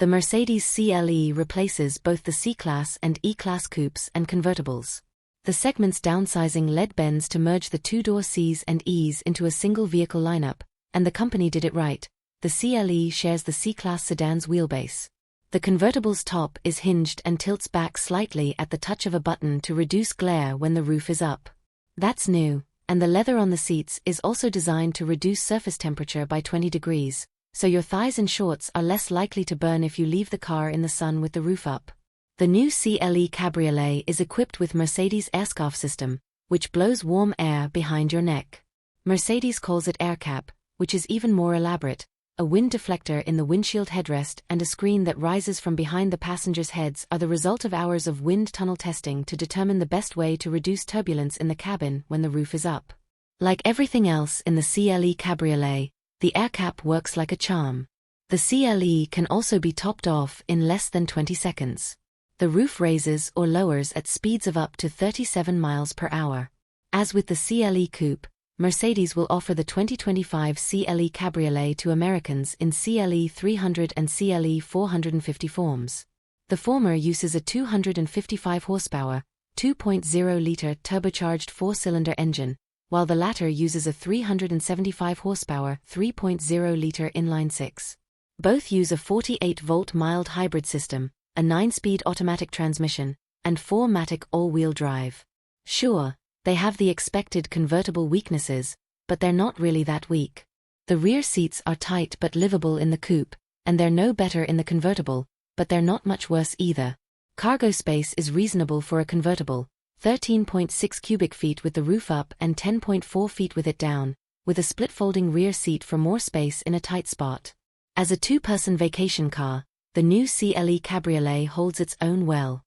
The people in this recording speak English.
The Mercedes CLE replaces both the C-Class and E-Class coupes and convertibles. The segment's downsizing led Benz to merge the two-door Cs and Es into a single vehicle lineup, and the company did it right. The CLE shares the C-Class sedan's wheelbase. The convertible's top is hinged and tilts back slightly at the touch of a button to reduce glare when the roof is up. That's new, and the leather on the seats is also designed to reduce surface temperature by 20 degrees, so your thighs and shorts are less likely to burn if you leave the car in the sun with the roof up. The new CLE Cabriolet is equipped with Mercedes Airscarf system, which blows warm air behind your neck. Mercedes calls it Aircap, which is even more elaborate. A wind deflector in the windshield headrest and a screen that rises from behind the passengers' heads are the result of hours of wind tunnel testing to determine the best way to reduce turbulence in the cabin when the roof is up. Like everything else in the CLE Cabriolet, the Aircap works like a charm. The CLE can also be topped off in less than 20 seconds. The roof raises or lowers at speeds of up to 37 miles per hour. As with the CLE Coupe, Mercedes will offer the 2025 CLE Cabriolet to Americans in CLE 300 and CLE 450 forms. The former uses a 255 horsepower, 2.0-liter turbocharged four-cylinder engine, while the latter uses a 375 horsepower, 3.0-liter inline-six. Both use a 48-volt mild hybrid system, a 9-speed automatic transmission, and 4-matic all-wheel drive. Sure, they have the expected convertible weaknesses, but they're not really that weak. The rear seats are tight but livable in the coupe, and they're no better in the convertible, but they're not much worse either. Cargo space is reasonable for a convertible, 13.6 cubic feet with the roof up and 10.4 feet with it down, with a split-folding rear seat for more space in a tight spot. As a two-person vacation car, the new CLE Cabriolet holds its own well.